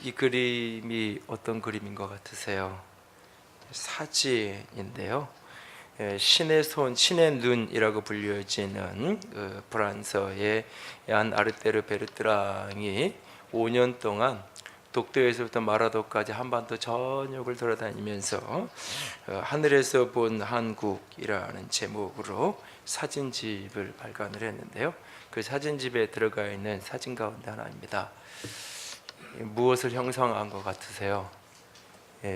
이 그림이 어떤 그림인 것 같으세요? 사지인데요. 신의 손, 신의 눈이라고 불려지는 프랑스의 얀 아르테르 베르트랑이 5년 동안 독도에서부터 마라도까지 한반도 전역을 돌아다니면서 하늘에서 본 한국이라는 제목으로 사진집을 발간을 했는데요. 그 사진집에 들어가 있는 사진 가운데 하나입니다. 무엇을 형상한 것 같으세요?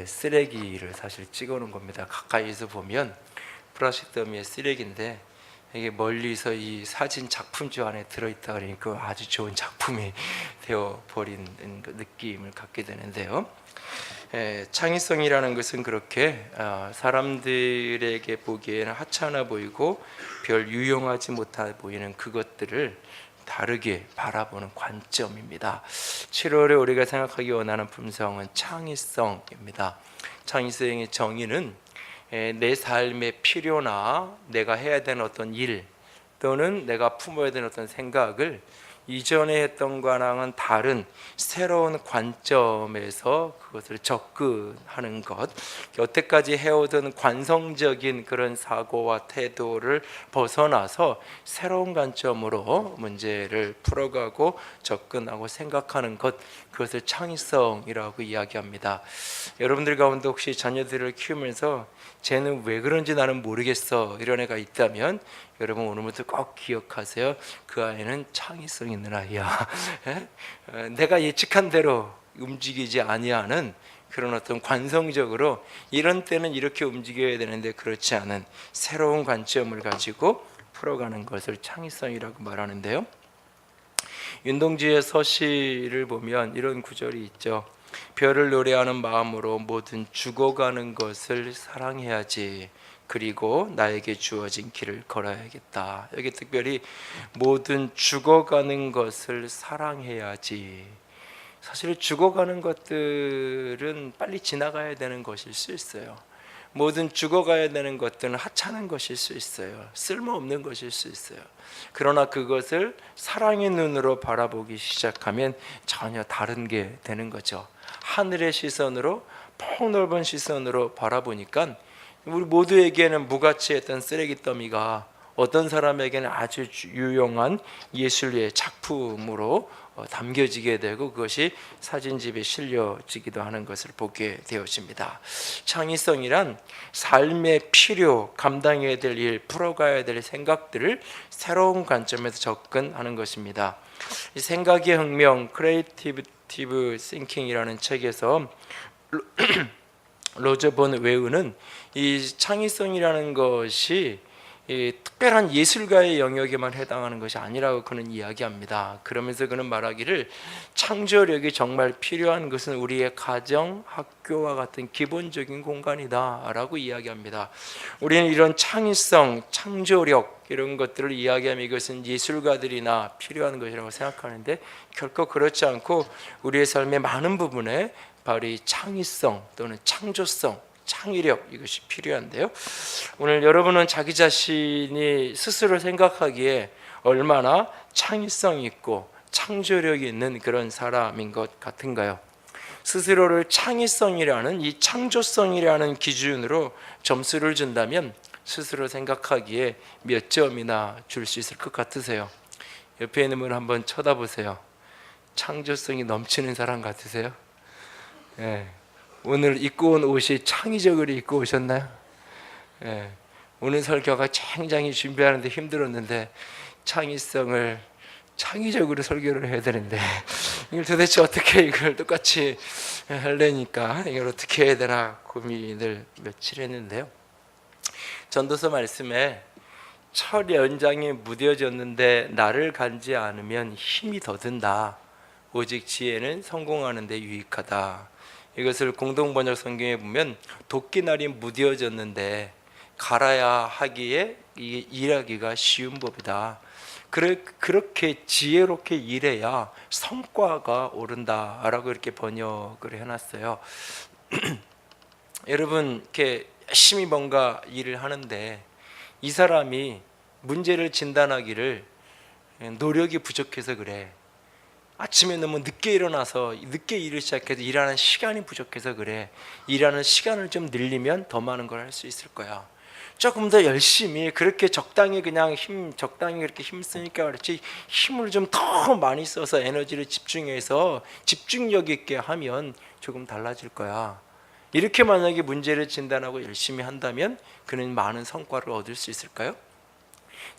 쓰레기를 사실 찍어놓은 겁니다. 가까이서 보면 플라스틱 더미의 쓰레기인데 이게 멀리서 이 사진 작품주 안에 들어있다 그러니까 아주 좋은 작품이 되어버린 그 느낌을 갖게 되는데요. 창의성이라는 것은 그렇게 사람들에게 보기에는 하찮아 보이고 별 유용하지 못해 보이는 그것들을 다르게 바라보는 관점입니다. 7월에 우리가 생각하기 원하는 품성은 창의성입니다. 창의성의 정의는 내 삶의 필요나 내가 해야 되는 어떤 일 또는 내가 품어야 되는 어떤 생각을 이전에 했던 거랑은 다른 새로운 관점에서 그것을 접근하는 것, 여태까지 해오던 관성적인 그런 사고와 태도를 벗어나서 새로운 관점으로 문제를 풀어가고 접근하고 생각하는 것, 그것을 창의성이라고 이야기합니다. 여러분들 가운데 혹시 자녀들을 키우면서 쟤는 왜 그런지 나는 모르겠어 이런 애가 있다면 여러분 오늘부터 꼭 기억하세요. 그 아이는 창의성 있는 아이야. 내가 예측한 대로 움직이지 아니하는 그런 어떤 관성적으로 이런 때는 이렇게 움직여야 되는데 그렇지 않은 새로운 관점을 가지고 풀어가는 것을 창의성이라고 말하는데요. 윤동주의 서시를 보면 이런 구절이 있죠. 별을 노래하는 마음으로 모든 죽어가는 것을 사랑해야지. 그리고 나에게 주어진 길을 걸어야겠다. 여기 특별히 모든 죽어가는 것을 사랑해야지. 사실 죽어가는 것들은 빨리 지나가야 되는 것일 수 있어요. 모든 죽어가야 되는 것들은 하찮은 것일 수 있어요. 쓸모없는 것일 수 있어요. 그러나 그것을 사랑의 눈으로 바라보기 시작하면 전혀 다른 게 되는 거죠. 하늘의 시선으로, 폭넓은 시선으로 바라보니까 우리 모두에게는 무가치했던 쓰레기 더미가 어떤 사람에게는 아주 유용한 예술의 작품으로 담겨지게 되고 그것이 사진집에 실려지기도 하는 것을 보게 되어집니다. 창의성이란 삶의 필요, 감당해야 될 일, 풀어가야 될 생각들을 새로운 관점에서 접근하는 것입니다. 이 생각의 혁명, 크리에이티브 싱킹이라는 책에서 로저 본 웨우는 이 창의성이라는 것이 이 특별한 예술가의 영역에만 해당하는 것이 아니라고 그는 이야기합니다. 그러면서 그는 말하기를 창조력이 정말 필요한 것은 우리의 가정, 학교와 같은 기본적인 공간이다 라고 이야기합니다. 우리는 이런 창의성, 창조력 이런 것들을 이야기하면 이것은 예술가들이나 필요한 것이라고 생각하는데 결코 그렇지 않고 우리의 삶의 많은 부분에 바로 이 창의성 또는 창조성, 창의력 이것이 필요한데요. 오늘 여러분은 자기 자신이 스스로 생각하기에 얼마나 창의성 있고 창조력이 있는 그런 사람인 것 같은가요? 스스로를 창의성이라는 이 창조성이라는 기준으로 점수를 준다면 스스로 생각하기에 몇 점이나 줄 수 있을 것 같으세요? 옆에 있는 분 한번 쳐다보세요. 창조성이 넘치는 사람 같으세요? 네. 오늘 입고 온 옷이 창의적으로 입고 오셨나요? 네. 오늘 설교가 굉장히 준비하는데 힘들었는데 창의성을 창의적으로 설교를 해야 되는데 이걸 도대체 어떻게 이걸 똑같이 하려니까 이걸 어떻게 해야 되나 고민을 며칠 했는데요. 전도서 말씀에 철 연장이 무뎌졌는데 나를 간지 않으면 힘이 더 든다. 오직 지혜는 성공하는 데 유익하다. 이것을 공동번역 성경에 보면 도끼날이 무뎌졌는데 갈아야 하기에 일하기가 쉬운 법이다. 그렇게 지혜롭게 일해야 성과가 오른다라고 이렇게 번역을 해놨어요. 여러분 이렇게 열심히 뭔가 일을 하는데 이 사람이 문제를 진단하기를 노력이 부족해서 그래, 아침에 너무 늦게 일어나서 늦게 일을 시작해도 일하는 시간이 부족해서 그래. 일하는 시간을 좀 늘리면 더 많은 걸 할 수 있을 거야. 조금 더 열심히 그렇게 적당히 그냥 적당히 그렇게 힘 쓰니까 그렇지, 힘을 좀 더 많이 써서 에너지를 집중해서 집중력 있게 하면 조금 달라질 거야. 이렇게 만약에 문제를 진단하고 열심히 한다면 그는 많은 성과를 얻을 수 있을까요?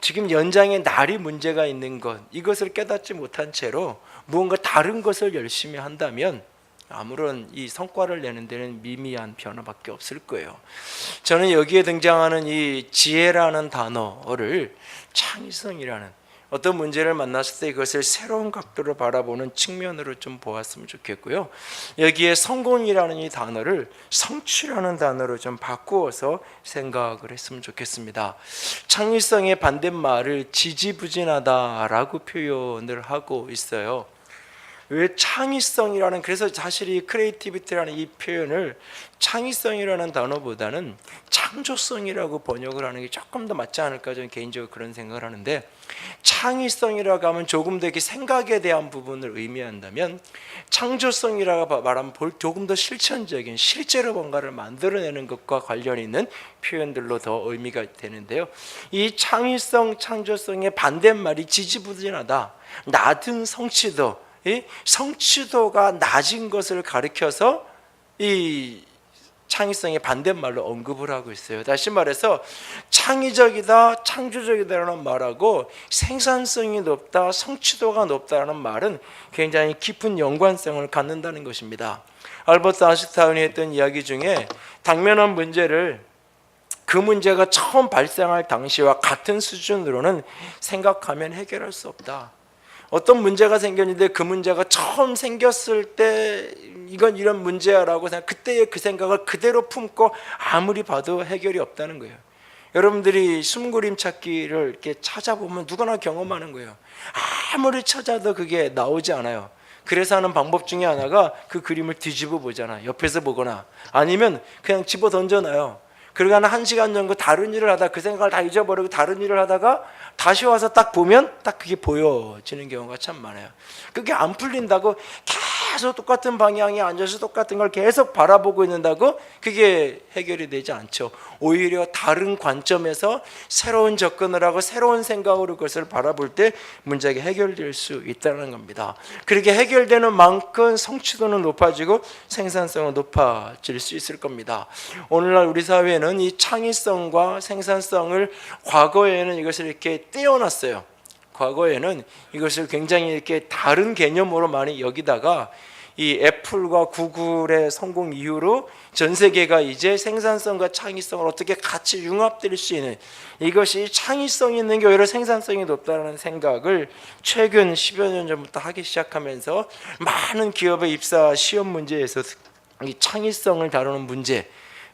지금 연장에 날이 문제가 있는 것, 이것을 깨닫지 못한 채로 무언가 다른 것을 열심히 한다면 아무런 이 성과를 내는 데는 미미한 변화밖에 없을 거예요. 저는 여기에 등장하는 이 지혜라는 단어를 창의성이라는, 어떤 문제를 만났을 때 이것을 새로운 각도로 바라보는 측면으로 좀 보았으면 좋겠고요. 여기에 성공이라는 이 단어를 성취라는 단어로 좀 바꾸어서 생각을 했으면 좋겠습니다. 창의성의 반대말을 지지부진하다라고 표현을 하고 있어요. 왜 창의성이라는, 그래서 사실 이 크리에이티비티라는 이 표현을 창의성이라는 단어보다는 창조성이라고 번역을 하는 게 조금 더 맞지 않을까, 저는 개인적으로 그런 생각을 하는데, 창의성이라고 하면 조금 더 이렇게 생각에 대한 부분을 의미한다면, 창조성이라고 말하면 조금 더 실천적인, 실제로 뭔가를 만들어내는 것과 관련이 있는 표현들로 더 의미가 되는데요. 이 창의성, 창조성의 반대말이 지지부진하다, 낮은 성취도, 이 성취도가 낮은 것을 가리켜서 이 창의성의 반대말로 언급을 하고 있어요. 다시 말해서 창의적이다, 창조적이다라는 말하고 생산성이 높다, 성취도가 높다라는 말은 굉장히 깊은 연관성을 갖는다는 것입니다. 알버트 아인슈타인이 했던 이야기 중에 당면한 문제를 그 문제가 처음 발생할 당시와 같은 수준으로는 생각하면 해결할 수 없다. 어떤 문제가 생겼는데 그 문제가 처음 생겼을 때 이건 이런 문제야라고 생각, 그때의 그 생각을 그대로 품고 아무리 봐도 해결이 없다는 거예요. 여러분들이 숨그림 찾기를 이렇게 찾아보면 누구나 경험하는 거예요. 아무리 찾아도 그게 나오지 않아요. 그래서 하는 방법 중에 하나가 그 그림을 뒤집어 보잖아. 옆에서 보거나 아니면 그냥 집어 던져놔요. 그러고 한 시간 정도 다른 일을 하다 그 생각을 다 잊어버리고 다른 일을 하다가 다시 와서 딱 보면 딱 그게 보여지는 경우가 참 많아요. 그게 안 풀린다고 계속 똑같은 방향에 앉아서 똑같은 걸 계속 바라보고 있는다고 그게 해결이 되지 않죠. 오히려 다른 관점에서 새로운 접근을 하고 새로운 생각으로 그것을 바라볼 때 문제가 해결될 수 있다는 겁니다. 그렇게 해결되는 만큼 성취도는 높아지고 생산성은 높아질 수 있을 겁니다. 오늘날 우리 사회는 이 창의성과 생산성을, 과거에는 이것을 이렇게 떼어놨어요. 과거에는 이것을 굉장히 이렇게 다른 개념으로 많이 여기다가 이 애플과 구글의 성공 이후로 전 세계가 이제 생산성과 창의성을 어떻게 같이 융합될 수 있는, 이것이 창의성이 있는 게 오히려 생산성이 높다는 생각을 최근 10여 년 전부터 하기 시작하면서 많은 기업의 입사 시험 문제에서 이 창의성을 다루는 문제,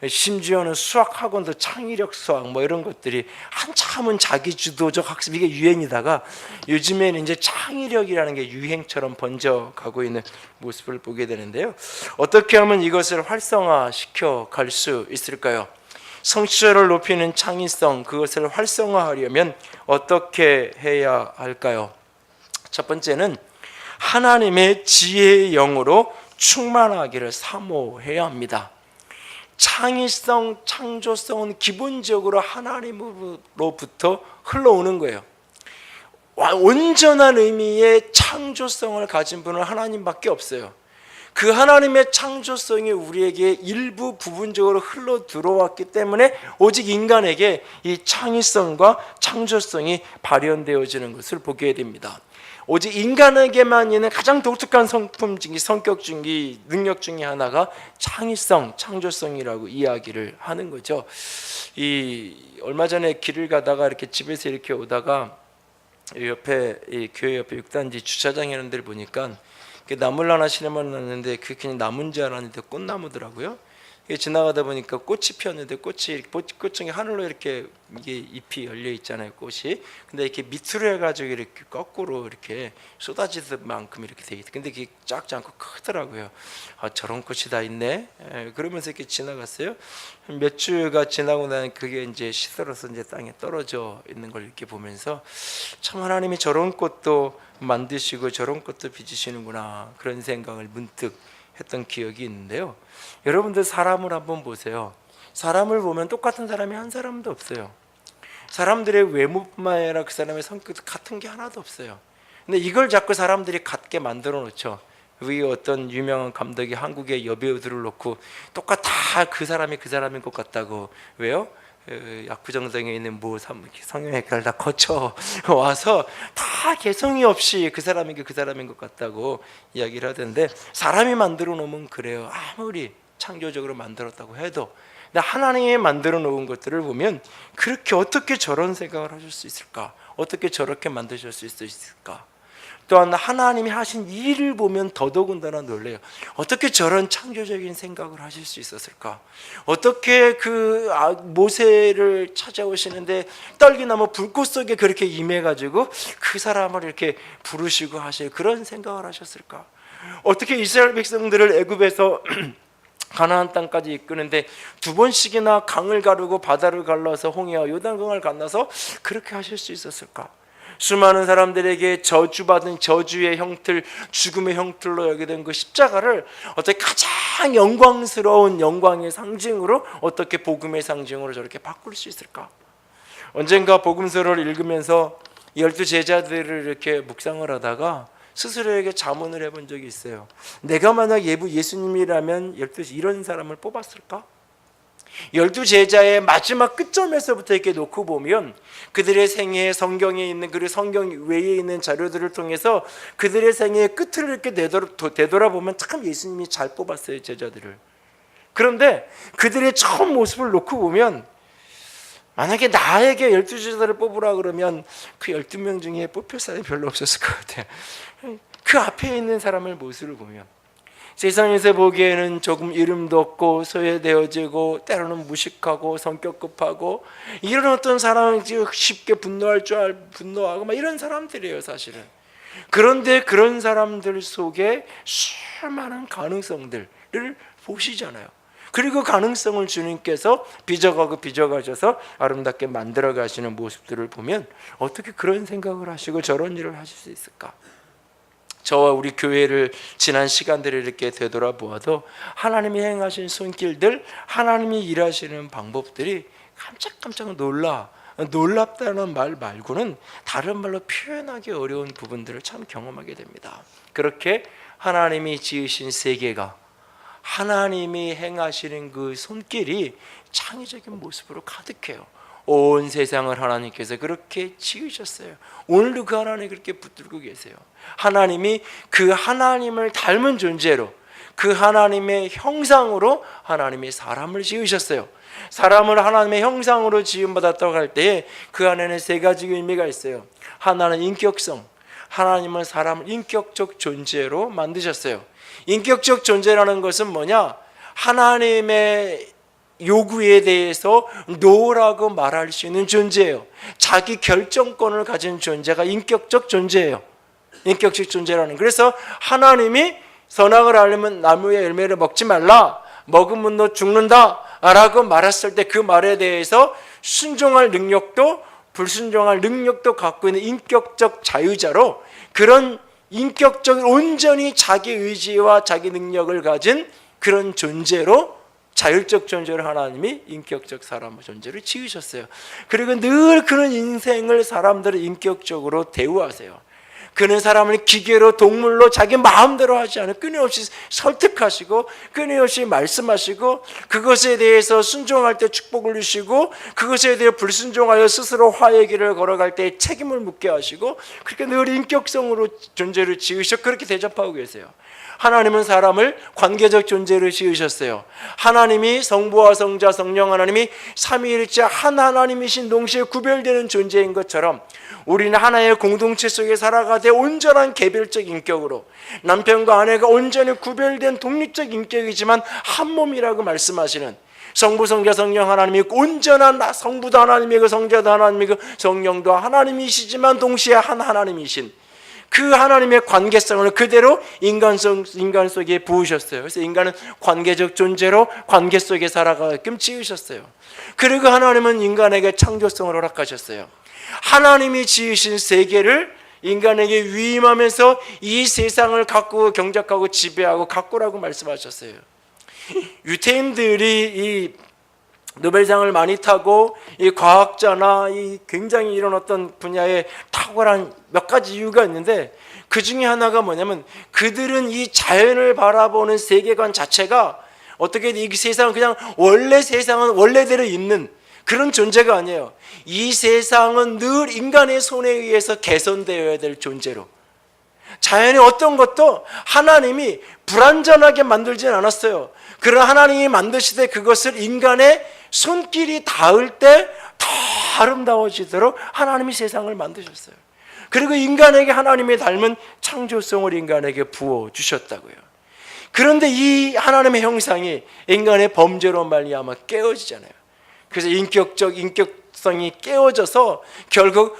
심지어는 수학 학원도 창의력 수학 뭐 이런 것들이 한참은 자기 주도적 학습 이게 유행이다가 요즘에는 이제 창의력이라는 게 유행처럼 번져가고 있는 모습을 보게 되는데요. 어떻게 하면 이것을 활성화시켜 갈 수 있을까요? 성취도를 높이는 창의성, 그것을 활성화하려면 어떻게 해야 할까요? 첫 번째는 하나님의 지혜의 영으로 충만하기를 사모해야 합니다. 창의성, 창조성은 기본적으로 하나님으로부터 흘러오는 거예요. 온전한 의미의 창조성을 가진 분은 하나님밖에 없어요. 그 하나님의 창조성이 우리에게 일부 부분적으로 흘러 들어왔기 때문에 오직 인간에게 이 창의성과 창조성이 발현되어지는 것을 보게 됩니다. 오직 인간에게만 있는 가장 독특한 성품 중에, 성격 중에, 능력 중에 하나가 창의성, 창조성이라고 이야기를 하는 거죠. 얼마 전에 길을 가다가 이렇게 집에서 이렇게 오다가 옆에 이 교회 옆에 6단지 주차장에 있는 데를 보니까 나물 하나 심어놨는데 그게 그냥 나무인 줄 알았는데 꽃나무더라고요. 지나가다 보니까 꽃이 피었는데 꽃중에 하늘로 이렇게 이게 잎이 열려 있잖아요, 꽃이. 근데 이렇게 밑으로 해가지고 이렇게 거꾸로 이렇게 쏟아지듯 만큼 이렇게 돼 있어. 근데 이게 작지 않고 크더라고요. 아, 저런 꽃이 다 있네. 그러면서 이렇게 지나갔어요. 몇 주가 지나고 나면 그게 이제 시들어서 이제 땅에 떨어져 있는 걸 이렇게 보면서 참 하나님이 저런 꽃도 만드시고 저런 꽃도 빚으시는구나, 그런 생각을 문득 했던 기억이 있는데요. 여러분들 사람을 한번 보세요. 사람을 보면 똑같은 사람이 한 사람도 없어요. 사람들의 외모뿐만 아니라 그 사람의 성격도 같은 게 하나도 없어요. 근데 이걸 자꾸 사람들이 같게 만들어 놓죠. 위 어떤 유명한 감독이 한국의 여배우들을 놓고 똑같아 그 사람이 그 사람인 것 같다고. 왜요? 압구정동에 있는 모 성형외과를 다 거쳐 와서 다 개성이 없이 그 사람인 게 그 사람인 것 같다고 이야기를 하던데, 사람이 만들어 놓으면 그래요. 아무리 창조적으로 만들었다고 해도. 근데 하나님이 만들어 놓은 것들을 보면 그렇게 어떻게 저런 생각을 하실 수 있을까? 어떻게 저렇게 만드실 수 있을까? 또한 하나님이 하신 일을 보면 더더군다나 놀래요. 어떻게 저런 창조적인 생각을 하실 수 있었을까? 어떻게 그 모세를 찾아오시는데 떨기나무 불꽃 속에 그렇게 임해가지고 그 사람을 이렇게 부르시고 하실 그런 생각을 하셨을까? 어떻게 이스라엘 백성들을 애굽에서 가나안 땅까지 이끄는데 2번씩이나 강을 가르고 바다를 갈라서 홍해와 요단강을 건너서 그렇게 하실 수 있었을까? 수많은 사람들에게 저주받은 저주의 형틀, 죽음의 형틀로 여기던 그 십자가를 어떻게 가장 영광스러운 영광의 상징으로, 어떻게 복음의 상징으로 저렇게 바꿀 수 있을까? 언젠가 복음서를 읽으면서 12 제자들을 이렇게 묵상을 하다가 스스로에게 자문을 해본 적이 있어요. 내가 만약 예수님이라면 12 이런 사람을 뽑았을까? 12 제자의 마지막 끝점에서부터 이렇게 놓고 보면 그들의 생애에 성경에 있는, 그리고 성경 외에 있는 자료들을 통해서 그들의 생애의 끝을 이렇게 되돌아보면 참 예수님이 잘 뽑았어요, 제자들을. 그런데 그들의 처음 모습을 놓고 보면 만약에 나에게 12 제자들을 뽑으라 그러면 그 12명 중에 뽑힐 사람이 별로 없었을 것 같아요. 그 앞에 있는 사람의 모습을 보면 세상에서 보기에는 조금 이름도 없고 소외되어지고 때로는 무식하고 성격 급하고 이런 어떤 사람이 쉽게 분노하고 막 이런 사람들이에요, 사실은. 그런데 그런 사람들 속에 수많은 가능성들을 보시잖아요. 그리고 가능성을 주님께서 빚어가셔서 아름답게 만들어 가시는 모습들을 보면 어떻게 그런 생각을 하시고 저런 일을 하실 수 있을까? 저와 우리 교회를 지난 시간들을 이렇게 되돌아보아도 하나님이 행하신 손길들, 하나님이 일하시는 방법들이 깜짝깜짝 놀랍다는 말 말고는 다른 말로 표현하기 어려운 부분들을 참 경험하게 됩니다. 그렇게 하나님이 지으신 세계가, 하나님이 행하시는 그 손길이 창의적인 모습으로 가득해요. 온 세상을 하나님께서 그렇게 지으셨어요. 오늘도 그 하나님이 그렇게 붙들고 계세요. 하나님이 그 하나님을 닮은 존재로, 그 하나님의 형상으로 하나님이 사람을 지으셨어요. 사람을 하나님의 형상으로 지음받았다고 할 때 그 안에는 세 가지 의미가 있어요. 하나는 인격성, 하나님은 사람을 인격적 존재로 만드셨어요. 인격적 존재라는 것은 뭐냐? 하나님의 요구에 대해서 노라고 말할 수 있는 존재예요. 자기 결정권을 가진 존재가 인격적 존재예요. 인격적 존재라는. 그래서 하나님이 선악을 알면 나무의 열매를 먹지 말라, 먹으면 너 죽는다 라고 말했을 때 그 말에 대해서 순종할 능력도 불순종할 능력도 갖고 있는 인격적 자유자로, 그런 인격적 온전히 자기 의지와 자기 능력을 가진 그런 존재로, 자율적 존재로 하나님이 인격적 사람의 존재를 지으셨어요. 그리고 늘 그런 인생을 사람들을 인격적으로 대우하세요. 그는 사람을 기계로, 동물로 자기 마음대로 하지 않아요. 끊임없이 설득하시고 끊임없이 말씀하시고, 그것에 대해서 순종할 때 축복을 주시고, 그것에 대해 불순종하여 스스로 화의 길을 걸어갈 때 책임을 묻게 하시고, 그렇게 늘 인격성으로 존재를 지으셔 그렇게 대접하고 계세요. 하나님은 사람을 관계적 존재로 지으셨어요. 하나님이 성부와 성자 성령 하나님이 삼위일체 한 하나님이신 동시에 구별되는 존재인 것처럼 우리는 하나의 공동체 속에 살아가는 분리하되 온전한 개별적 인격으로, 남편과 아내가 온전히 구별된 독립적 인격이지만 한 몸이라고 말씀하시는 성부, 성자, 성령 하나님이 온전한 성부도 하나님이고 성자도 하나님이고 성령도 하나님이시지만 동시에 한 하나님이신 그 하나님의 관계성을 그대로 인간 속에 부으셨어요. 그래서 인간은 관계적 존재로 관계 속에 살아가게끔 지으셨어요. 그리고 하나님은 인간에게 창조성을 허락하셨어요. 하나님이 지으신 세계를 인간에게 위임하면서 이 세상을 가꾸고 경작하고 지배하고 가꾸라고 말씀하셨어요. 유태인들이 이 노벨상을 많이 타고 이 과학자나 이 굉장히 이런 어떤 분야에 탁월한 몇 가지 이유가 있는데, 그 중에 하나가 뭐냐면 그들은 이 자연을 바라보는 세계관 자체가 어떻게 이 세상은 그냥 원래 세상은 원래대로 있는 그런 존재가 아니에요. 이 세상은 늘 인간의 손에 의해서 개선되어야 될 존재로, 자연의 어떤 것도 하나님이 불완전하게 만들진 않았어요. 그러나 하나님이 만드시되 그것을 인간의 손길이 닿을 때 더 아름다워지도록 하나님이 세상을 만드셨어요. 그리고 인간에게 하나님의 닮은 창조성을 인간에게 부어주셨다고요. 그런데 이 하나님의 형상이 인간의 범죄로 말미암아 깨어지잖아요. 그래서 인격성이 깨어져서 결국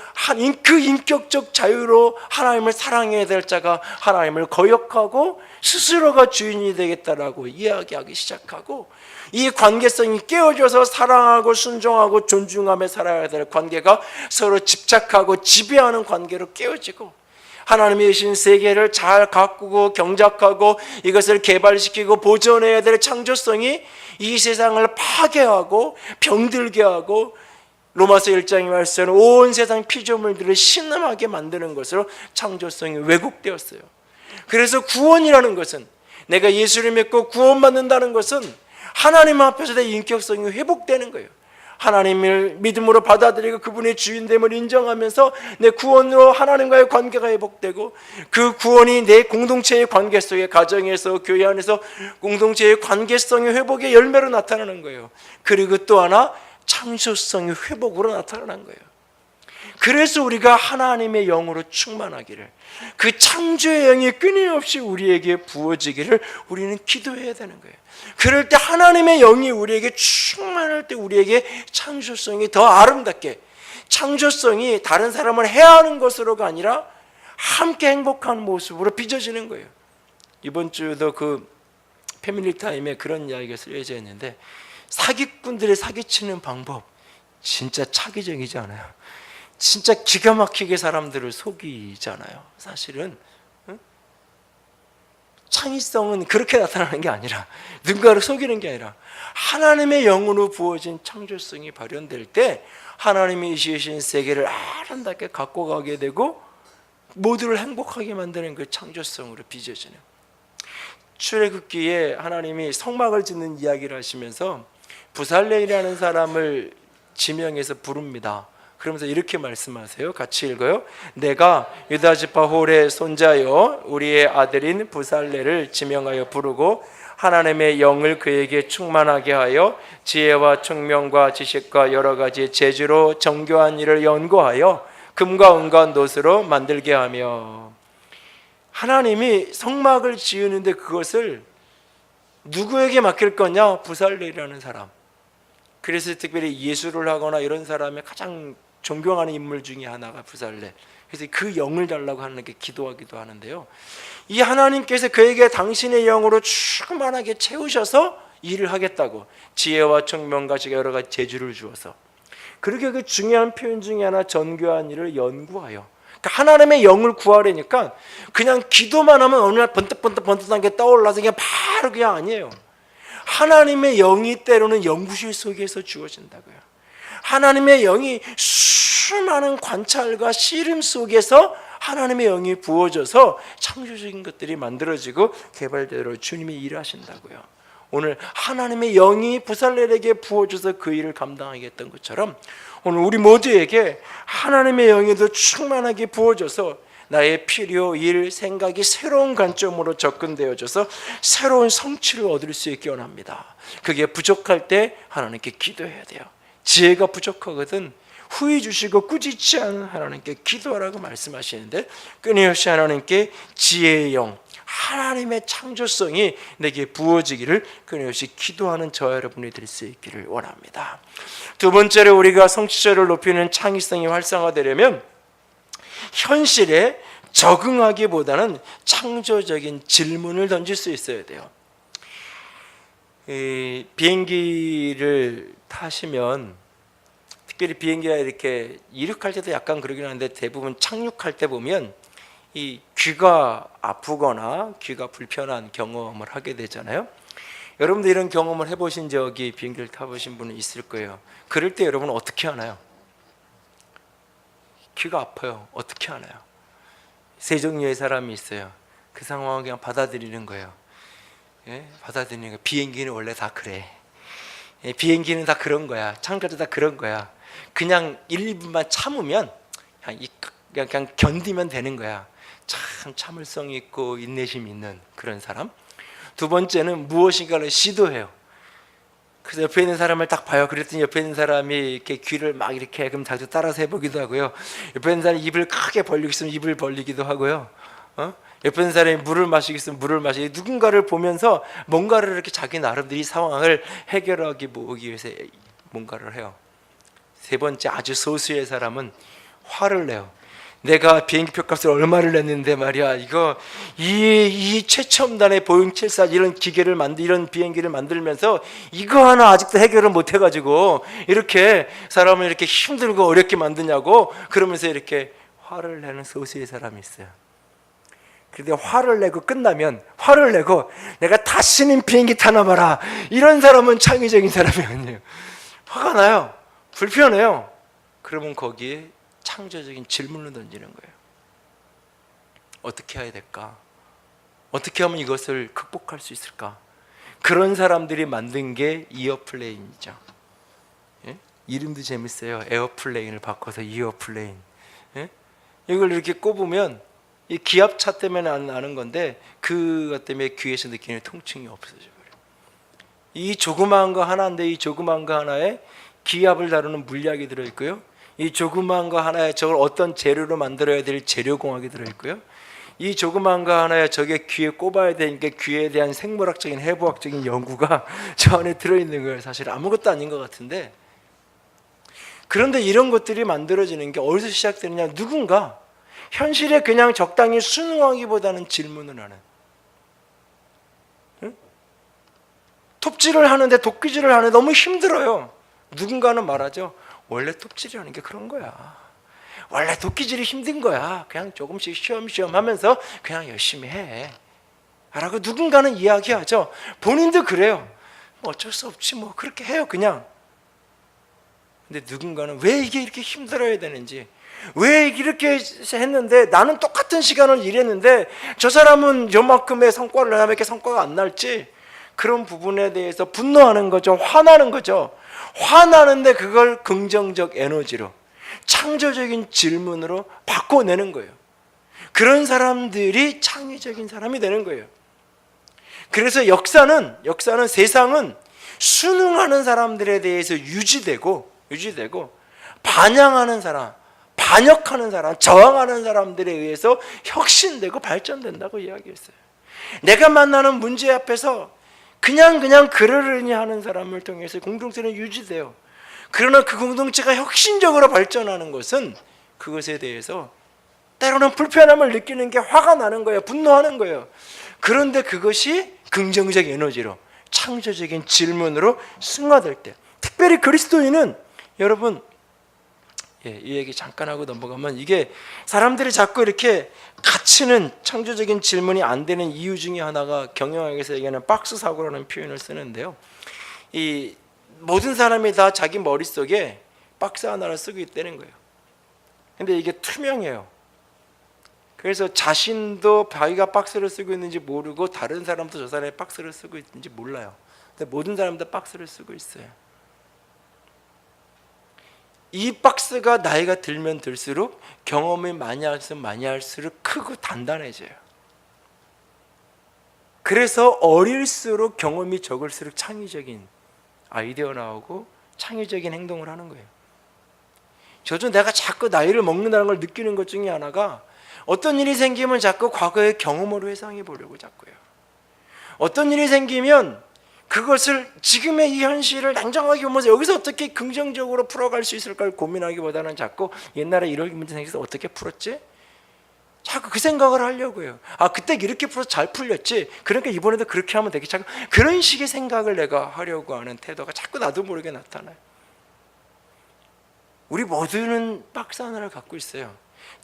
그 인격적 자유로 하나님을 사랑해야 될 자가 하나님을 거역하고 스스로가 주인이 되겠다라고 이야기하기 시작하고, 이 관계성이 깨어져서 사랑하고 순종하고 존중하며 살아야 될 관계가 서로 집착하고 지배하는 관계로 깨어지고, 하나님이 주신 세계를 잘 가꾸고 경작하고 이것을 개발시키고 보존해야 될 창조성이 이 세상을 파괴하고 병들게 하고, 로마서 1장에 말씀하는 온 세상 피조물들을 신음하게 만드는 것으로 창조성이 왜곡되었어요. 그래서 구원이라는 것은, 내가 예수를 믿고 구원받는다는 것은 하나님 앞에서 내 인격성이 회복되는 거예요. 하나님을 믿음으로 받아들이고 그분의 주인됨을 인정하면서 내 구원으로 하나님과의 관계가 회복되고, 그 구원이 내 공동체의 관계 속에, 가정에서 교회 안에서 공동체의 관계성의 회복의 열매로 나타나는 거예요. 그리고 또 하나 창조성의 회복으로 나타나는 거예요. 그래서 우리가 하나님의 영으로 충만하기를, 그 창조의 영이 끊임없이 우리에게 부어지기를 우리는 기도해야 되는 거예요. 그럴 때 하나님의 영이 우리에게 충만할 때 우리에게 창조성이 더 아름답게, 창조성이 다른 사람을 해하는 것으로가 아니라 함께 행복한 모습으로 빚어지는 거예요. 이번 주도 그 패밀리 타임에 그런 이야기가 쓰여져 있는데, 사기꾼들의 사기치는 방법 진짜 차기적이지 않아요? 진짜 기가 막히게 사람들을 속이잖아요. 사실은 창의성은 그렇게 나타나는 게 아니라, 누군가를 속이는 게 아니라 하나님의 영으로 부어진 창조성이 발현될 때 하나님이 지으신 세계를 아름답게 갖고 가게 되고 모두를 행복하게 만드는 그 창조성으로 빚어지는, 출애굽기에 하나님이 성막을 짓는 이야기를 하시면서 부살레이라는 사람을 지명해서 부릅니다. 그러면서 이렇게 말씀하세요. 같이 읽어요. 내가 유다 지파 홀의 손자여 우리의 아들인 부살레를 지명하여 부르고 하나님의 영을 그에게 충만하게 하여 지혜와 총명과 지식과 여러 가지 재주로 정교한 일을 연구하여 금과 은과 노스로 만들게 하며. 하나님이 성막을 지으는데 그것을 누구에게 맡길 거냐? 부살레라는 사람. 그래서 특별히 예술을 하거나 이런 사람의 가장 존경하는 인물 중에 하나가 부살레. 그래서 그 영을 달라고 하는 게 기도하기도 하는데요, 이 하나님께서 그에게 당신의 영으로 충만하게 채우셔서 일을 하겠다고, 지혜와 총명과 여러 가지 재주를 주어서. 그렇게 그 중요한 표현 중에 하나, 정교한 일을 연구하여. 그러니까 하나님의 영을 구하려니까 그냥 기도만 하면 어느 날 번뜩번뜩한 게 떠올라서 그냥 바로 그냥 아니에요. 하나님의 영이 때로는 연구실 속에서 주어진다고요. 하나님의 영이 수많은 관찰과 씨름 속에서 하나님의 영이 부어져서 창조적인 것들이 만들어지고 개발되도록 주님이 일하신다고요. 오늘 하나님의 영이 부살렐에게 부어져서 그 일을 감당하게 했던 것처럼 오늘 우리 모두에게 하나님의 영이도 충만하게 부어져서 나의 필요, 일, 생각이 새로운 관점으로 접근되어져서 새로운 성취를 얻을 수 있기 원합니다. 그게 부족할 때 하나님께 기도해야 돼요. 지혜가 부족하거든 후히 주시고 꾸짖지 않은 하나님께 기도하라고 말씀하시는데, 끊임없이 하나님께 지혜의 영, 하나님의 창조성이 내게 부어지기를 끊임없이 기도하는 저와 여러분이 될 수 있기를 원합니다. 두 번째로, 우리가 성취자를 높이는 창의성이 활성화되려면 현실에 적응하기보다는 창조적인 질문을 던질 수 있어야 돼요. 비행기를 타시면, 특별히 비행기가 이렇게 이륙할 때도 약간 그러긴 하는데 대부분 착륙할 때 보면 이 귀가 아프거나 귀가 불편한 경험을 하게 되잖아요. 여러분도 이런 경험을 해보신 적이, 비행기를 타보신 분은 있을 거예요. 그럴 때 여러분은 어떻게 하나요? 귀가 아파요. 어떻게 하나요? 세 종류의 사람이 있어요. 그 상황을 그냥 받아들이는 거예요. 예? 받아들이는 거예요. 비행기는 원래 다 그래. 예, 비행기는 다 그런 거야. 창조도 다 그런 거야. 그냥 1, 2분만 참으면 그냥 견디면 되는 거야. 참 참을성 있고 인내심 있는 그런 사람. 두 번째는 무엇인가를 시도해요. 그래서 옆에 있는 사람을 딱 봐요. 그랬더니 옆에 있는 사람이 이렇게 귀를 막 이렇게, 그럼 자기도 따라서 해보기도 하고요. 옆에 있는 사람이 입을 크게 벌리고 있으면 입을 벌리기도 하고요. 옆에 있는 사람이 물을 마시고 있으면 물을 마시고, 누군가를 보면서 뭔가를 이렇게 자기 나름대로 이 상황을 해결하기 위해서 뭔가를 해요. 세 번째, 아주 소수의 사람은 화를 내요. 내가 비행기 표값을 얼마를 냈는데 말이야, 이 최첨단의 보잉 747 이런 기계를 이런 비행기를 만들면서 이거 하나 아직도 해결을 못 해가지고 이렇게 사람을 이렇게 힘들고 어렵게 만드냐고, 그러면서 이렇게 화를 내는 소수의 사람이 있어요. 그런데 화를 내고 끝나면, 화를 내고 내가 다시는 비행기 타나 봐라, 이런 사람은 창의적인 사람이 아니에요. 화가 나요. 불편해요. 그러면 거기에 창조적인 질문을 던지는 거예요. 어떻게 해야 될까? 어떻게 하면 이것을 극복할 수 있을까? 그런 사람들이 만든 게 이어플레인이죠. 예? 이름도 재밌어요. 에어플레인을 바꿔서 이어플레인. 예? 이걸 이렇게 꼽으면 이 기압차 때문에 나는 건데, 그것 때문에 귀에서 느끼는 통증이 없어져 버려요. 이 조그마한 거 하나인데, 이 조그마한 거 하나에 기압을 다루는 물리학이 들어있고요, 이 조그마한 거 하나에 저걸 어떤 재료로 만들어야 될 재료공학이 들어있고요, 이 조그마한 거 하나에 저게 귀에 꼽아야 되니까 귀에 대한 생물학적인 해부학적인 연구가 저 안에 들어있는 거예요. 사실 아무것도 아닌 것 같은데, 그런데 이런 것들이 만들어지는 게 어디서 시작되느냐, 누군가 현실에 그냥 적당히 순응하기보다는 질문을 하는, 응? 톱질을 하는데 도끼질을 하는데 너무 힘들어요. 누군가는 말하죠. 원래 톱질을 하는 게 그런 거야. 원래 도끼질이 힘든 거야. 그냥 조금씩 쉬엄쉬엄 하면서 그냥 열심히 해 라고 누군가는 이야기하죠. 본인도 그래요. 뭐 어쩔 수 없지, 뭐 그렇게 해요 그냥. 근데 누군가는 왜 이게 이렇게 힘들어야 되는지, 왜 이렇게 했는데 나는 똑같은 시간을 일했는데 저 사람은 요만큼의 성과를 내면 이렇게 성과가 안 날지, 그런 부분에 대해서 분노하는 거죠. 화나는 거죠. 화나는데 그걸 긍정적 에너지로, 창조적인 질문으로 바꿔내는 거예요. 그런 사람들이 창의적인 사람이 되는 거예요. 그래서 역사는 세상은 순응하는 사람들에 대해서 유지되고 반영하는 사람, 반역하는 사람, 저항하는 사람들에 의해서 혁신되고 발전된다고 이야기했어요. 내가 만나는 문제 앞에서 그냥 그러려니 하는 사람을 통해서 공동체는 유지돼요. 그러나 그 공동체가 혁신적으로 발전하는 것은 그것에 대해서 때로는 불편함을 느끼는 게 화가 나는 거예요. 분노하는 거예요. 그런데 그것이 긍정적 에너지로, 창조적인 질문으로 승화될 때, 특별히 그리스도인은, 여러분, 이 얘기 잠깐 하고 넘어가면, 이게 사람들이 자꾸 이렇게 갇히는 창조적인 질문이 안 되는 이유 중에 하나가, 경영학에서 얘기하는 박스 사고라는 표현을 쓰는데요, 이 모든 사람이 다 자기 머릿속에 박스 하나를 쓰고 있다는 거예요. 근데 이게 투명해요. 그래서 자신도 자기가 박스를 쓰고 있는지 모르고 다른 사람도 저 사람의 박스를 쓰고 있는지 몰라요. 근데 모든 사람도 박스를 쓰고 있어요. 이 박스가 나이가 들면 들수록, 경험이 많이 할수록 크고 단단해져요. 그래서 어릴수록, 경험이 적을수록 창의적인 아이디어 나오고 창의적인 행동을 하는 거예요. 저도 내가 자꾸 나이를 먹는다는 걸 느끼는 것 중에 하나가 어떤 일이 생기면 자꾸 과거의 경험으로 회상해 보려고 자꾸요. 어떤 일이 생기면 그것을 지금의 이 현실을 냉정하게 보면서 여기서 어떻게 긍정적으로 풀어갈 수 있을까를 고민하기보다는 자꾸 옛날에 이런 문제 생겨서 어떻게 풀었지? 자꾸 그 생각을 하려고요. 아, 그때 이렇게 풀어서 잘 풀렸지, 그러니까 이번에도 그렇게 하면 되겠지. 자꾸 그런 식의 생각을 내가 하려고 하는 태도가 자꾸 나도 모르게 나타나요. 우리 모두는 박스 하나를 갖고 있어요.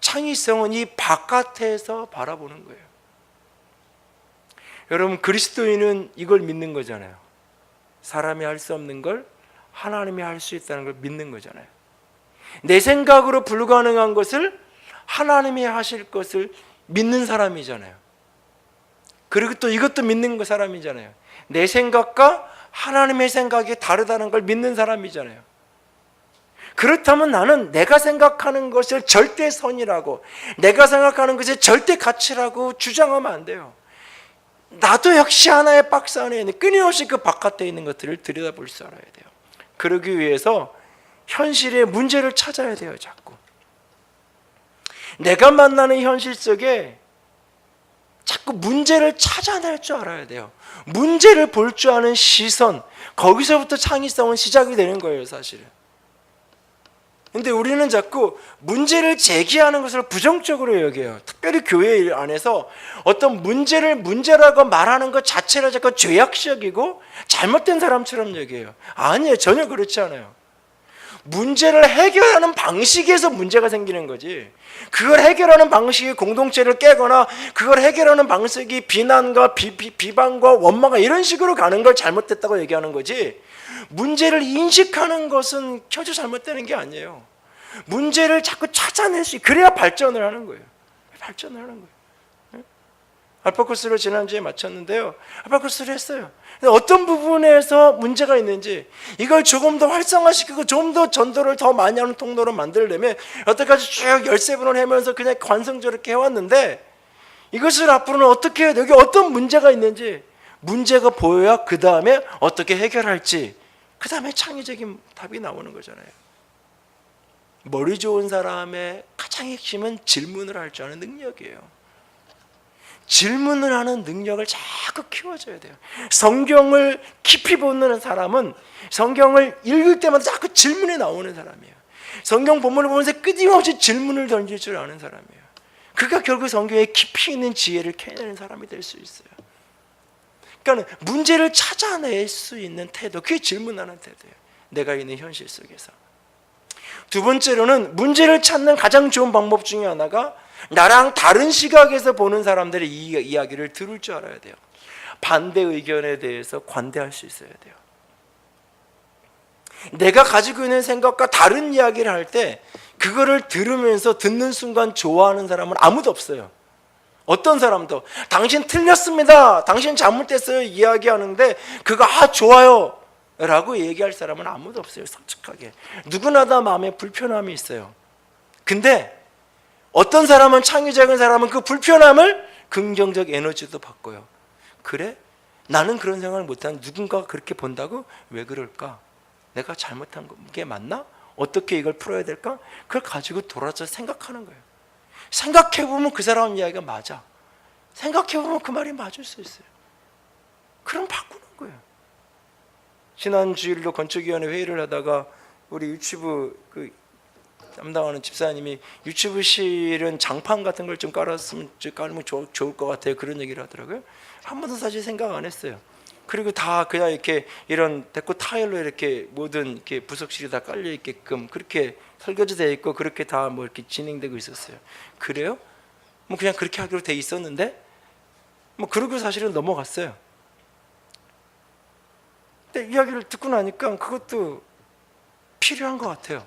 창의성은 이 바깥에서 바라보는 거예요. 여러분, 그리스도인은 이걸 믿는 거잖아요. 사람이 할 수 없는 걸 하나님이 할 수 있다는 걸 믿는 거잖아요. 내 생각으로 불가능한 것을 하나님이 하실 것을 믿는 사람이잖아요. 그리고 또 이것도 믿는 사람이잖아요. 내 생각과 하나님의 생각이 다르다는 걸 믿는 사람이잖아요. 그렇다면 나는 내가 생각하는 것을 절대 선이라고, 내가 생각하는 것을 절대 가치라고 주장하면 안 돼요. 나도 역시 하나의 박스 안에 있는, 끊임없이 그 바깥에 있는 것들을 들여다볼 줄 알아야 돼요. 그러기 위해서 현실의 문제를 찾아야 돼요. 자꾸 내가 만나는 현실 속에 자꾸 문제를 찾아낼 줄 알아야 돼요. 문제를 볼 줄 아는 시선, 거기서부터 창의성은 시작이 되는 거예요, 사실은. 근데 우리는 자꾸 문제를 제기하는 것을 부정적으로 여겨요. 특별히 교회 안에서 어떤 문제를 문제라고 말하는 것 자체를 자꾸 죄악적이고 잘못된 사람처럼 여겨요. 아니에요. 전혀 그렇지 않아요. 문제를 해결하는 방식에서 문제가 생기는 거지, 그걸 해결하는 방식이 공동체를 깨거나 그걸 해결하는 방식이 비난과 비방과 원망과 이런 식으로 가는 걸 잘못됐다고 얘기하는 거지, 문제를 인식하는 것은 전혀 잘못되는 게 아니에요. 문제를 자꾸 찾아낼 수, 그래야 발전을 하는 거예요. 발전을 하는 거예요. 알파 코스를 지난주에 마쳤는데요, 알파 코스를 했어요. 어떤 부분에서 문제가 있는지 이걸 조금 더 활성화시키고 좀 더 전도를 더 많이 하는 통로로 만들려면 여태까지 쭉 13번을 하면서 그냥 관성적으로 해왔는데, 이것을 앞으로는 어떻게 해야 돼? 여기 어떤 문제가 있는지 문제가 보여야 그 다음에 어떻게 해결할지, 그 다음에 창의적인 답이 나오는 거잖아요. 머리 좋은 사람의 가장 핵심은 질문을 할 줄 아는 능력이에요. 질문을 하는 능력을 자꾸 키워줘야 돼요. 성경을 깊이 보는 사람은 성경을 읽을 때마다 자꾸 질문이 나오는 사람이에요. 성경 본문을 보면서 끊임없이 질문을 던질 줄 아는 사람이에요. 그가 결국 성경에 깊이 있는 지혜를 캐내는 사람이 될 수 있어요. 그러니까 문제를 찾아낼 수 있는 태도, 그게 질문하는 태도예요. 내가 있는 현실 속에서. 두 번째로는 문제를 찾는 가장 좋은 방법 중에 하나가 나랑 다른 시각에서 보는 사람들의 이야기를 들을 줄 알아야 돼요. 반대 의견에 대해서 관대할 수 있어야 돼요. 내가 가지고 있는 생각과 다른 이야기를 할 때 그거를 들으면서 듣는 순간 좋아하는 사람은 아무도 없어요. 어떤 사람도 당신 틀렸습니다, 당신 잘못됐어요 이야기하는데 그거 좋아요 라고 얘기할 사람은 아무도 없어요. 솔직하게 누구나 다 마음에 불편함이 있어요. 근데 어떤 사람은, 창의적인 사람은 그 불편함을 긍정적 에너지도 바꿔요. 그래? 나는 그런 생각을 못하는 누군가가 그렇게 본다고? 왜 그럴까? 내가 잘못한 게 맞나? 어떻게 이걸 풀어야 될까? 그걸 가지고 돌아서 생각하는 거예요. 생각해보면 그 사람 이야기가 맞아. 생각해보면 그 말이 맞을 수 있어요. 그럼 바꾸는 거예요. 지난 주일도 건축위원회 회의를 하다가 우리 유치부 담당하는 집사님이 유치부실은 장판 같은 걸 좀 깔으면 좋을 것 같아요, 그런 얘기를 하더라고요. 한 번도 사실 생각 안 했어요. 그리고 다 그냥 이렇게 이런 데코 타일로 이렇게 모든 이렇게 부속실이 다 깔려 있게끔 그렇게 설계되어 있고 그렇게 다 뭐 이렇게 진행되고 있었어요. 그래요? 뭐 그냥 그렇게 하기로 돼 있었는데 뭐 그러고 사실은 넘어갔어요. 근데 이야기를 듣고 나니까 그것도 필요한 것 같아요.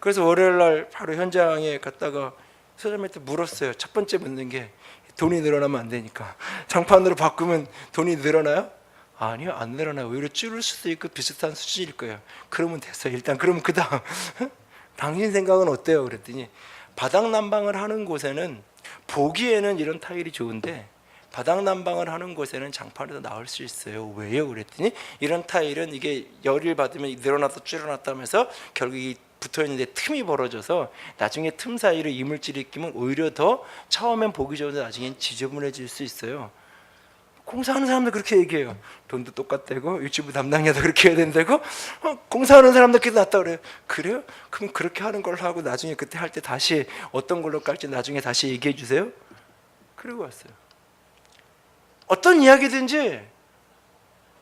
그래서 월요일 날 바로 현장에 갔다가 소장님한테 물었어요. 첫 번째 묻는 게 돈이 늘어나면 안 되니까. 장판으로 바꾸면 돈이 늘어나요? 아니요, 안 늘어나요. 오히려 줄을 수도 있고 비슷한 수준일 거예요. 그러면 됐어요. 일단 그러면 그 다음 당신 생각은 어때요? 그랬더니 바닥 난방을 하는 곳에는 보기에는 이런 타일이 좋은데 바닥 난방을 하는 곳에는 장판이 더 나을 수 있어요. 왜요? 그랬더니 이런 타일은 이게 열을 받으면 늘어났다 줄어났다 하면서 결국 이 붙어있는데 틈이 벌어져서 나중에 틈 사이로 이물질이 끼면 오히려 더 처음엔 보기 좋은데 나중엔 지저분해질 수 있어요. 공사하는 사람도 그렇게 얘기해요. 돈도 똑같다고, 유튜브 담당자도 그렇게 해야 된다고, 공사하는 사람도 그렇게 낫다 그래요. 그래요? 그럼 그렇게 하는 걸로 하고 나중에 그때 할 때 다시 어떤 걸로 깔지 나중에 다시 얘기해 주세요. 그러고 왔어요. 어떤 이야기든지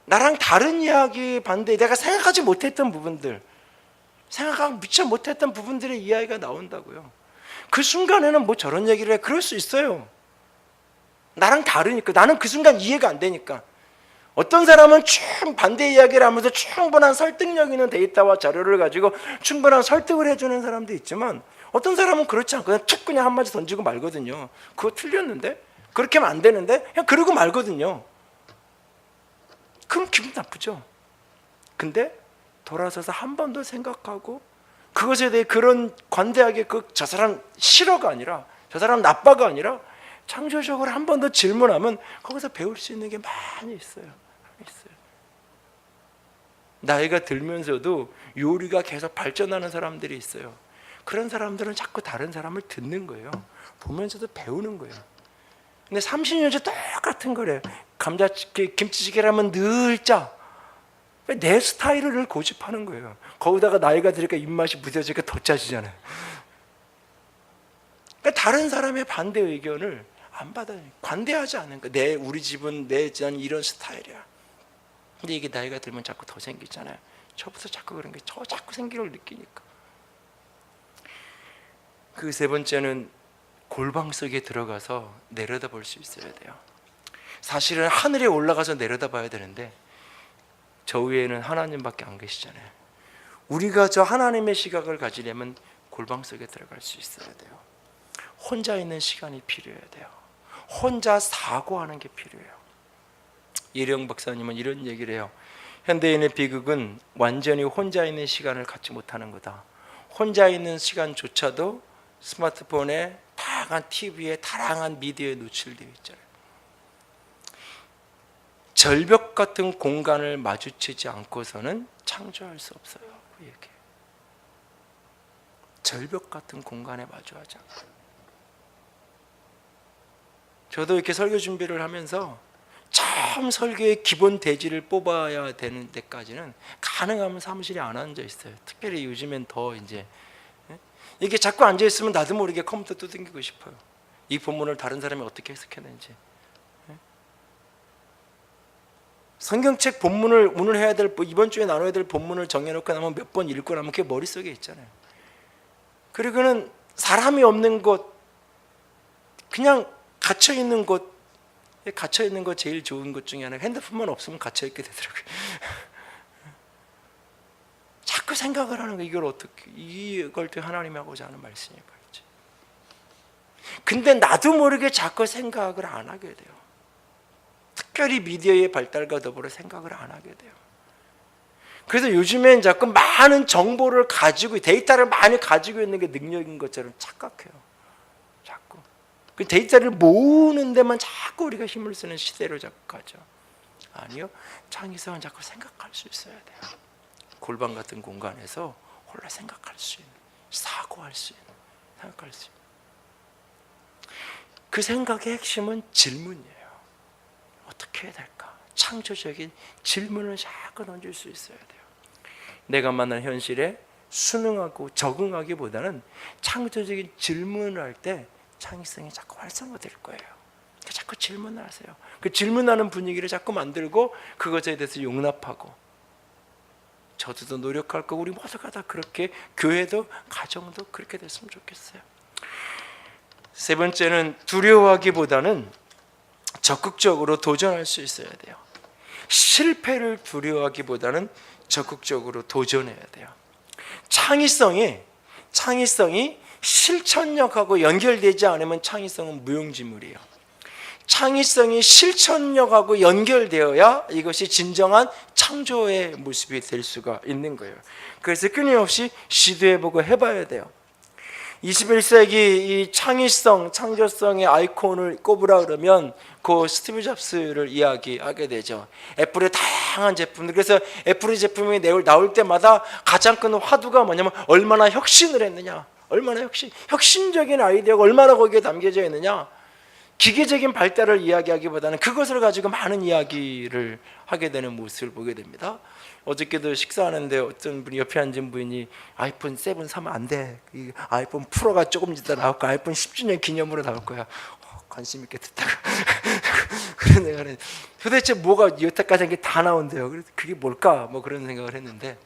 나랑 다른 이야기 반대, 내가 생각하지 못했던 부분들, 생각하고 미처 못했던 부분들의 이야기가 나온다고요. 그 순간에는 뭐 저런 얘기를 해, 그럴 수 있어요. 나랑 다르니까, 나는 그 순간 이해가 안 되니까. 어떤 사람은 반대 이야기를 하면서 충분한 설득력 있는 데이터와 자료를 가지고 충분한 설득을 해주는 사람도 있지만, 어떤 사람은 그렇지 않고 그냥 툭 그냥 한마디 던지고 말거든요. 그거 틀렸는데? 그렇게 하면 안 되는데? 그냥 그러고 말거든요. 그럼 기분 나쁘죠. 근데 돌아서서 한 번 더 생각하고 그것에 대해 그런 관대하게 저 사람 싫어가 아니라, 저 사람 나빠가 아니라 창조적으로 한 번 더 질문하면 거기서 배울 수 있는 게 많이 있어요. 나이가 들면서도 요리가 계속 발전하는 사람들이 있어요. 그런 사람들은 자꾸 다른 사람을 듣는 거예요. 보면서도 배우는 거예요. 근데 30년째 똑같은 거래요. 김치찌개라면 늘 짜. 내 스타일을 늘 고집하는 거예요. 거기다가 나이가 들으니까 입맛이 무뎌지니까 더 짜지잖아요. 그러니까 다른 사람의 반대 의견을 안 받아요. 관대하지 않은 거. 우리 집은 난 이런 스타일이야. 근데 이게 나이가 들면 자꾸 더 생기잖아요. 저부터 자꾸 그런 게 자꾸 생기를 느끼니까. 그 세 번째는 골방 속에 들어가서 내려다볼 수 있어야 돼요. 사실은 하늘에 올라가서 내려다봐야 되는데 저 위에는 하나님밖에 안 계시잖아요. 우리가 저 하나님의 시각을 가지려면 골방 속에 들어갈 수 있어야 돼요. 혼자 있는 시간이 필요해야 돼요. 혼자 사고하는 게 필요해요. 예령 박사님은 이런 얘기를 해요. 현대인의 비극은 완전히 혼자 있는 시간을 갖지 못하는 거다. 혼자 있는 시간조차도 스마트폰에 다양한 TV에 다양한 미디어에 노출되어 있잖아요. 절벽 같은 공간을 마주치지 않고서는 창조할 수 없어요. 그 얘기예요. 절벽 같은 공간에 마주하지 않고. 저도 이렇게 설교 준비를 하면서 처음 설교의 기본 대지를 뽑아야 되는 데까지는 가능하면 사무실에 안 앉아 있어요. 특별히 요즘엔 더 이제 이게 자꾸 앉아 있으면 나도 모르게 컴퓨터 두들기고 싶어요. 이 본문을 다른 사람이 어떻게 해석했는지. 성경책 본문을 오늘 해야 될, 이번 주에 나눠야 될 본문을 정해놓고 나면 몇 번 읽고 나면 그게 머릿속에 있잖아요. 그리고는 사람이 없는 곳, 그냥 갇혀있는 곳, 갇혀있는 거 제일 좋은 것 중에 하나가 핸드폰만 없으면 갇혀있게 되더라고요. 자꾸 생각을 하는 거, 이걸 어떻게, 이걸 또 하나님이 하고자 하는 말씀이니까. 근데 나도 모르게 자꾸 생각을 안 하게 돼요. 특별히 미디어의 발달과 더불어 생각을 안 하게 돼요. 그래서 요즘엔 자꾸 많은 정보를 가지고, 데이터를 많이 가지고 있는 게 능력인 것처럼 착각해요. 자꾸 그 데이터를 모으는 데만 자꾸 우리가 힘을 쓰는 시대로 자꾸 가죠. 아니요, 창의성은 자꾸 생각할 수 있어야 돼요. 골방 같은 공간에서 홀라 생각할 수 있는, 사고할 수 있는, 생각할 수 있는. 그 생각의 핵심은 질문이에요. 어떻게 해야 될까? 창조적인 질문을 자꾸 던질 수 있어야 돼요. 내가 만난 현실에 순응하고 적응하기보다는 창조적인 질문을 할 때 창의성이 자꾸 활성화될 거예요. 그러니까 자꾸 질문을 하세요. 그 질문하는 분위기를 자꾸 만들고 그것에 대해서 용납하고, 저도 더 노력할 거고 우리 모두가 다 그렇게, 교회도 가정도 그렇게 됐으면 좋겠어요. 세 번째는 두려워하기보다는 적극적으로 도전할 수 있어야 돼요. 실패를 두려워하기보다는 적극적으로 도전해야 돼요. 창의성이 실천력하고 연결되지 않으면 창의성은 무용지물이에요. 창의성이 실천력하고 연결되어야 이것이 진정한 창조의 모습이 될 수가 있는 거예요. 그래서 끊임없이 시도해보고 해봐야 돼요. 21세기 이 창의성, 창조성의 아이콘을 꼽으라 그러면 그 스티브 잡스를 이야기하게 되죠. 애플의 다양한 제품들, 그래서 애플의 제품이 나올 때마다 가장 큰 화두가 뭐냐면 얼마나 혁신을 했느냐, 얼마나 혁신적인 아이디어가 얼마나 거기에 담겨져 있느냐. 기계적인 발달을 이야기하기보다는 그것을 가지고 많은 이야기를 하게 되는 모습을 보게 됩니다. 어저께도 식사하는데 어떤 분이 옆에 앉은 분이 아이폰 7 사면 안 돼. 이 아이폰 프로가 조금 있다 나올 거야. 아이폰 10주년 기념으로 나올 거야. 관심 있게 듣다가 그런 생각을 도대체 뭐가 여태까지 한 게 다 나온대요. 그래서 그게 뭘까? 뭐 그런 생각을 했는데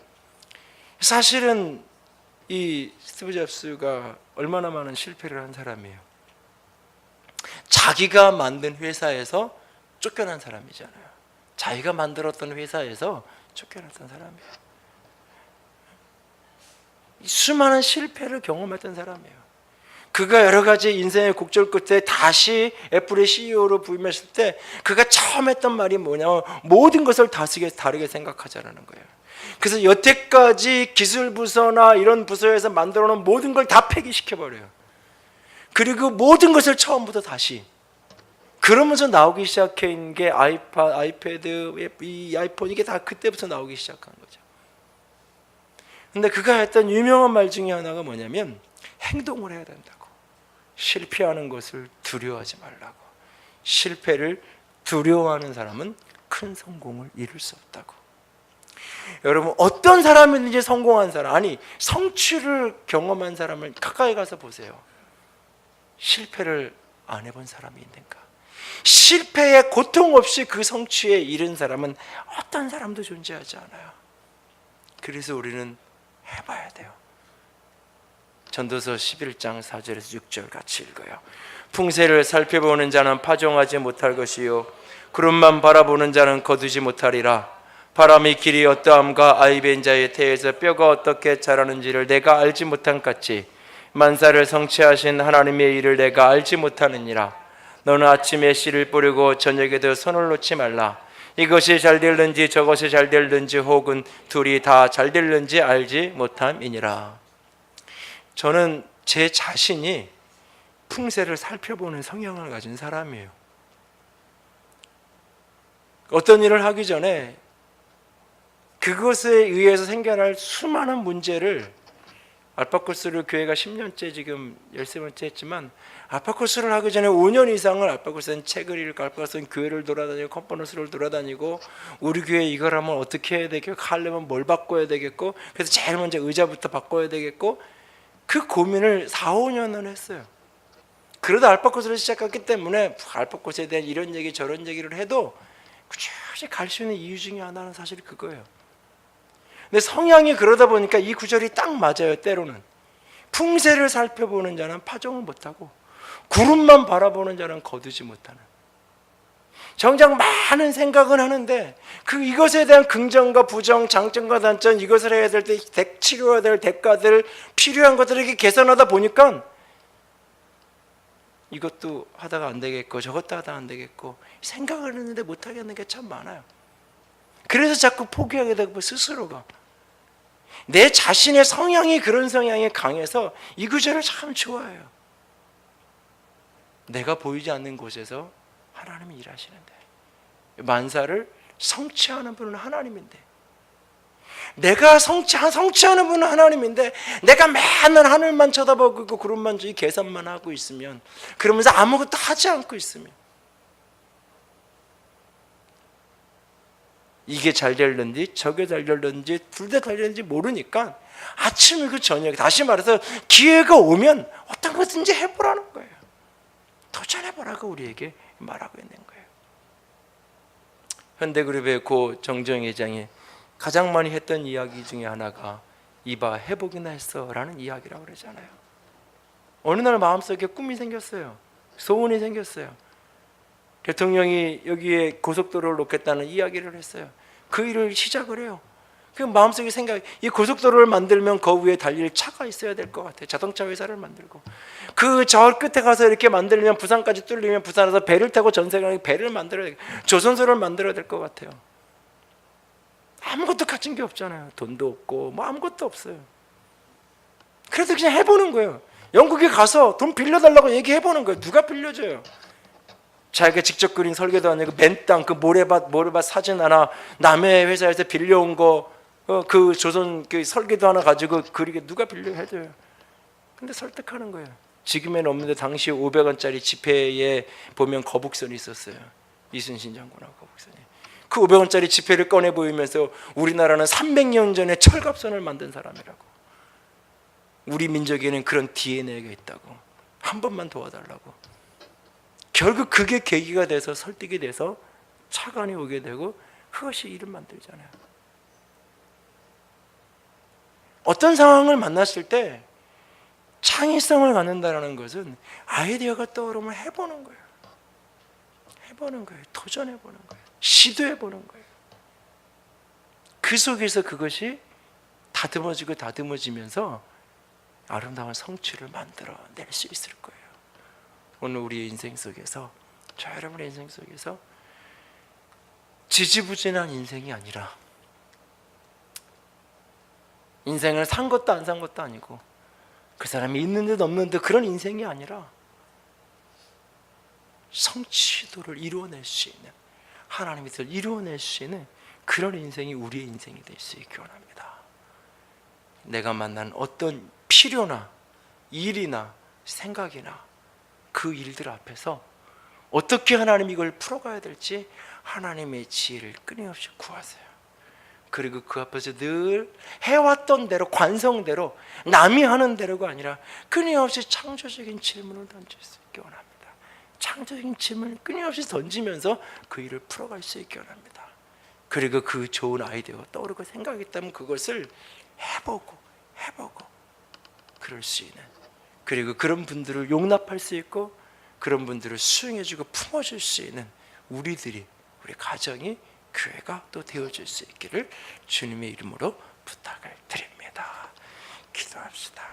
사실은 이 스티브 잡스가 얼마나 많은 실패를 한 사람이에요. 자기가 만든 회사에서 쫓겨난 사람이잖아요. 자기가 만들었던 회사에서 쫓겨났던 사람이에요. 수많은 실패를 경험했던 사람이에요. 그가 여러 가지 인생의 곡절 끝에 다시 애플의 CEO로 부임했을 때 그가 처음 했던 말이 뭐냐면 모든 것을 다르게 생각하자라는 거예요. 그래서 여태까지 기술 부서나 이런 부서에서 만들어 놓은 모든 걸 다 폐기시켜버려요. 그리고 모든 것을 처음부터 다시. 그러면서 나오기 시작한 게 아이패드, 이 아이폰, 이게 다 그때부터 나오기 시작한 거죠. 근데 그가 했던 유명한 말 중에 하나가 뭐냐면 행동을 해야 된다고. 실패하는 것을 두려워하지 말라고. 실패를 두려워하는 사람은 큰 성공을 이룰 수 없다고. 여러분, 어떤 사람이든지 성공한 사람, 아니 성취를 경험한 사람을 가까이 가서 보세요. 실패를 안 해본 사람이 있는가? 실패에 고통 없이 그 성취에 이른 사람은 어떤 사람도 존재하지 않아요. 그래서 우리는 해봐야 돼요. 전도서 11장 4절에서 6절 같이 읽어요. 풍세를 살펴보는 자는 파종하지 못할 것이요 구름만 바라보는 자는 거두지 못하리라. 바람이 길이 어떠함과 아이벤 자의 태에서 뼈가 어떻게 자라는지를 내가 알지 못한 같이 만사를 성취하신 하나님의 일을 내가 알지 못하느니라. 너는 아침에 씨를 뿌리고 저녁에도 손을 놓지 말라. 이것이 잘 될는지 저것이 잘 될는지 혹은 둘이 다 잘 될는지 알지 못함이니라. 저는 제 자신이 풍세를 살펴보는 성향을 가진 사람이에요. 어떤 일을 하기 전에 그것에 의해서 생겨날 수많은 문제를, 알파코스를 교회가 10년째 지금 13번째 했지만 알파코스를 하기 전에 5년 이상을 알파코스는 책을 읽고 알파코스는 교회를 돌아다니고 컨퍼런스를 돌아다니고 우리 교회 이걸 하면 어떻게 해야 되겠고 하려면 뭘 바꿔야 되겠고 그래서 제일 먼저 의자부터 바꿔야 되겠고 그 고민을 4, 5년을 했어요. 그러다 알파코스를 시작했기 때문에 알파코스에 대한 이런 얘기 저런 얘기를 해도 꾸준히 갈 수 있는 이유 중에 하나는 사실 그거예요. 근데 성향이 그러다 보니까 이 구절이 딱 맞아요. 때로는 풍세를 살펴보는 자는 파종을 못하고 구름만 바라보는 자는 거두지 못하는. 정작 많은 생각은 하는데 이것에 대한 긍정과 부정, 장점과 단점, 이것을 해야 될 때 치료해야 될 대가들, 필요한 것들을 이렇게 계산하다 보니까 이것도 하다가 안 되겠고 저것도 하다가 안 되겠고 생각을 했는데 못하겠는 게 참 많아요. 그래서 자꾸 포기하게 되고 스스로가 내 자신의 성향이 그런 성향이 강해서 이 구절을 참 좋아해요. 내가 보이지 않는 곳에서 하나님이 일하시는데 만사를 성취하는 분은 하나님인데 내가 성취하는 분은 하나님인데 내가 맨날 하늘만 쳐다보고 있고 구름만 주기 계산만 하고 있으면 그러면서 아무것도 하지 않고 있으면 이게 잘 될는지 저게 잘 될는지 둘 다 잘 될는지 모르니까 아침이고 저녁, 다시 말해서 기회가 오면 어떤 것든지 해보라는 거예요. 도전해보라고 우리에게 말하고 있는 거예요. 현대그룹의 고 정정 회장이 가장 많이 했던 이야기 중에 하나가 이봐 해보기나 했어 라는 이야기라고 그러잖아요. 어느 날 마음속에 꿈이 생겼어요. 소원이 생겼어요. 대통령이 여기에 고속도로를 놓겠다는 이야기를 했어요. 그 일을 시작을 해요. 그 마음속에 생각, 이 고속도로를 만들면 그 위에 달릴 차가 있어야 될 것 같아요. 자동차 회사를 만들고 그 저 끝에 가서 이렇게 만들면 부산까지 뚫리면 부산에서 배를 타고 전 세계에 배를 만들어야 돼. 조선소를 만들어야 될 것 같아요. 아무것도 갖춘 게 없잖아요. 돈도 없고 뭐 아무것도 없어요. 그래서 그냥 해보는 거예요. 영국에 가서 돈 빌려달라고 얘기해보는 거예요. 누가 빌려줘요? 자기가 직접 그린 설계도 아니고 맨 땅 그 모래밭 사진 하나 남의 회사에서 빌려온 거 그 조선 그 설계도 하나 가지고 그리게 누가 빌려해줘요? 근데 설득하는 거예요. 지금에는 없는데 당시 500원짜리 지폐에 보면 거북선이 있었어요. 이순신 장군하고 거북선이. 그 500원짜리 지폐를 꺼내 보이면서 우리나라는 300년 전에 철갑선을 만든 사람이라고. 우리 민족에는 그런 DNA가 있다고. 한 번만 도와달라고. 결국 그게 계기가 돼서 설득이 돼서 차관이 오게 되고 그것이 일을 만들잖아요. 어떤 상황을 만났을 때 창의성을 갖는다는 것은 아이디어가 떠오르면 해보는 거예요. 해보는 거예요. 도전해보는 거예요. 시도해보는 거예요. 그 속에서 그것이 다듬어지면서 아름다운 성취를 만들어낼 수 있을 거예요. 오늘 우리의 인생 속에서, 저 여러분의 인생 속에서 지지부진한 인생이 아니라, 인생을 산 것도 안 산 것도 아니고 그 사람이 있는 듯 없는 듯 그런 인생이 아니라 성취도를 이루어낼 수 있는, 하나님의 뜻을 이루어낼 수 있는 그런 인생이 우리의 인생이 될 수 있기 원합니다. 내가 만난 어떤 필요나 일이나 생각이나 그 일들 앞에서 어떻게 하나님 이걸 풀어가야 될지 하나님의 지혜를 끊임없이 구하세요. 그리고 그 앞에서 늘 해왔던 대로, 관성대로, 남이 하는 대로가 아니라 끊임없이 창조적인 질문을 던질 수 있기 원합니다. 창조적인 질문을 끊임없이 던지면서 그 일을 풀어갈 수 있기 원합니다. 그리고 그 좋은 아이디어가 떠오르고 생각이 있다면 그것을 해보고 그럴 수 있는, 그리고 그런 분들을 용납할 수 있고 그런 분들을 수용해주고 품어줄 수 있는 우리 가정이, 교회가 또 되어줄 수 있기를 주님의 이름으로 부탁을 드립니다. 기도합시다.